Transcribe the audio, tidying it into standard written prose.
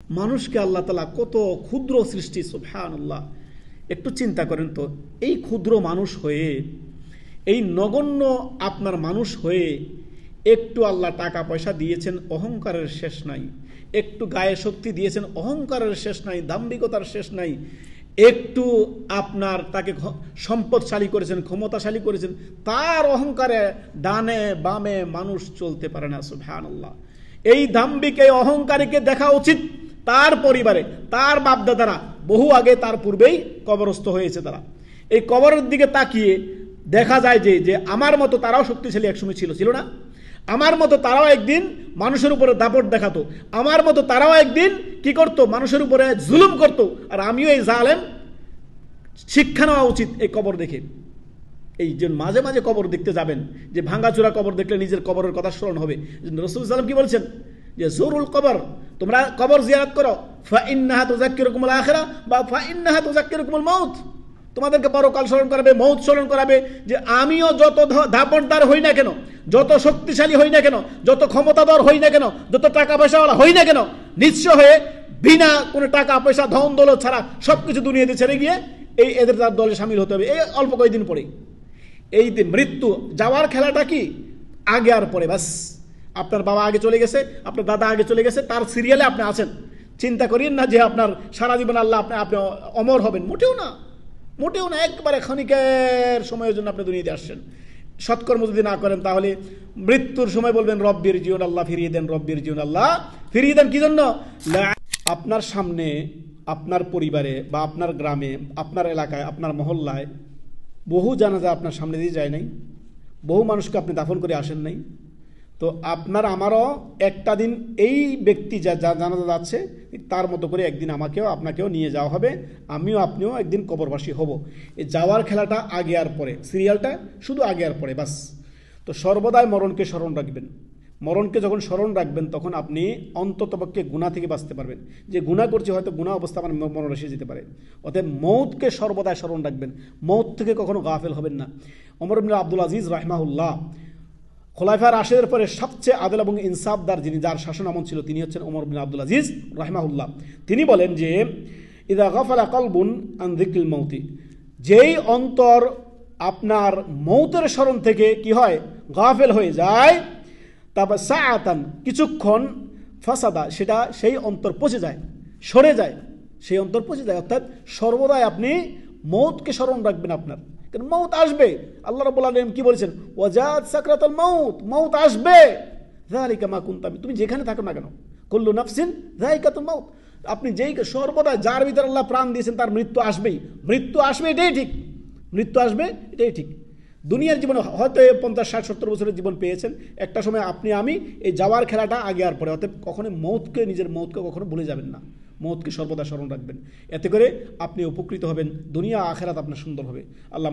মানুষকে আল্লাহ তাআলা কত ক্ষুদ্র সৃষ্টি, সুবহানাল্লাহ। একটু চিন্তা করেন তো, এই ক্ষুদ্র মানুষ হয়ে, এই নগণ্য আপনার মানুষ হয়ে একটু আল্লাহ টাকা পয়সা দিয়েছেন, অহংকারের শেষ নাই। একটু গায়ে শক্তি দিয়েছেন, অহংকারের শেষ নাই, দাম্ভিকতার শেষ নাই। একটু আপনার তাকে সম্পদশালী করেছেন, ক্ষমতাশালী করেছেন, তার অহংকারে ডানে বামে মানুষ চলতে পারে না, সুবহানাল্লাহ। এই দাম্ভিক, এই অহংকারীকে দেখা উচিত তার পরিবারে, তার বাপদাদারা বহু আগে, তার পূর্বেই কবরস্থ হয়েছে। তারা এই কবরের দিকে তাকিয়ে দেখা যায় যে আমার মতো তারাও শক্তিশালী একসময় ছিল না? আমার মতো তারাও একদিন মানুষের উপরে দাপট দেখাতো, আমার মতো তারাও একদিন কি করত, মানুষের উপরে জুলুম করত। আর আমিও এই জালেম, শিক্ষা নেওয়া উচিত এই কবর দেখে। এই যে মাঝে মাঝে কবর দেখতে যাবেন, যে ভাঙ্গাচোরা কবর দেখলে নিজের কবরের কথা স্মরণ হবে। রাসূল সাল্লাল্লাহু কি বলছেন, যে জুরুল কবর, তোমরা কবর জিয়ারত করো, ফাইন্নাহা তুযাক্কিরুকুমুল আখিরাহ বা ফাইন্নাহা তুযাক্কিরুকুমুল মাউত, তোমাদেরকে পরকাল স্মরণ করাবে, মৌত স্মরণ করাবে। যে আমিও যত দাপটদার হই না কেন, যত শক্তিশালী হই না কেন, যত ক্ষমতাধর হই না কেন, যত টাকা পয়সাওয়ালা হই না কেন, নিঃস্ব হয়ে বিনা কোনো টাকা পয়সা ধন দৌলত ছাড়া সবকিছু দুনিয়াতে ছেড়ে গিয়ে এদের তার দলে সামিল হতে হবে। এই অল্প কয়েকদিন পরে এই মৃত্যু যাওয়ার খেলাটা কি আগে আর পরে। বাস, আপনার বাবা আগে চলে গেছে, আপনার দাদা আগে চলে গেছে, তার সিরিয়ালে আপনি আছেন। চিন্তা করেন না যে আপনার সারা জীবন আল্লাহ আপনি অমর হবেন, মোটেও না, মোটেও না। একবারে ক্ষণিকের সময়ের জন্য আপনি দুনিয়াতে আসছেন। সৎকর্ম যদি না করেন তাহলে মৃত্যুর সময় বলবেন রব্বির জীবন আল্লাহ ফিরিয়ে দেন, রব্বির জীবন আল্লাহ ফিরিয়ে দেন। কি জন্য? আপনার সামনে, আপনার পরিবারে বা আপনার গ্রামে, আপনার এলাকায়, আপনার মহল্লায় বহু জানাজা আপনার সামনে দিয়ে যায় নাই, বহু মানুষকে আপনি দাফন করে আসেন নাই। তো আপনার আমারও একটা দিন এই ব্যক্তি যা জানাজা যাচ্ছে তার মতো করে একদিন আমাকেও আপনাকেও নিয়ে যাওয়া হবে, আমিও আপনিও একদিন কবরবাসী হব। এই যাওয়ার খেলাটা আগে আর পরে, সিরিয়ালটা শুধু আগে আর পরে, বাস। তো সর্বদাই মরণকে স্মরণ রাখবেন। মরণকে যখন স্মরণ রাখবেন তখন আপনি অন্ততপক্ষে গুনাহ থেকে বাঁচতে পারবেন। যে গুনাহ করছে, হয়তো গুনাহ অবস্থা আমার মরণ এসে যেতে পারে। অতএব মৌতকে সর্বদাই স্মরণ রাখবেন, মৌত থেকে কখনো গাফেল হবেন না। ওমর ইবনে আব্দুল আজিজ রাহিমাহুল্লাহ, খোলাফায়ে রাশিদের পরে সবচেয়ে আদল এবং ইনসাফদার যিনি, যার শাসন আমল ছিল, তিনি হচ্ছেন ওমর ইবনে আব্দুল আজিজ রাহিমাহুল্লাহ। তিনি বলেন যে ইযা গাফালা কলবুন আন যিকরিল মাউতি, যেই অন্তর আপনার মৌতের স্মরণ থেকে কি হয়, গাফেল হয়ে যায়, তারপর সাআতান, কিছুক্ষণ, ফাসাদা, সেটা সেই অন্তর পচে যায়, সরে যায়, সেই অন্তর পচে যায়। অর্থাৎ সর্বদাই আপনি মৌতকে স্মরণ রাখবেন আপনার, কারণ মৌত আসবে। আল্লাহ রাব্বুল আলামিন কি বলেছেন, ওয়াজাত সাকরাতুল মাউত, মৌত আসবে। যালিকা মা কুনতা, তুমি যেখানে থাকো না কেন, কুল্লু নাফসিন যায়িকাতুল মাউত, আপনি যেই সর্বদা যার ভিতরে আল্লাহ প্রাণ দিয়েছেন তার মৃত্যু আসবেই, মৃত্যু আসবে, এটাই ঠিক, মৃত্যু আসবে, এটাই ঠিক। দুনিয়ার জীবনে হয়তো 50, 60, 70 বছরের জীবন পেয়েছেন, একটা সময় আপনি আমি এই যাওয়ার খেলাটা আগে আর পরে। অতএব কখনো মৌতকে, নিজের মৌতকে কখনো ভুলে যাবেন না, মৌতকে সর্বদা স্মরণ রাখবেন। এতে করে আপনি উপকৃত হবেন, দুনিয়া আখিরাত আপনার সুন্দর হবে। আল্লাহ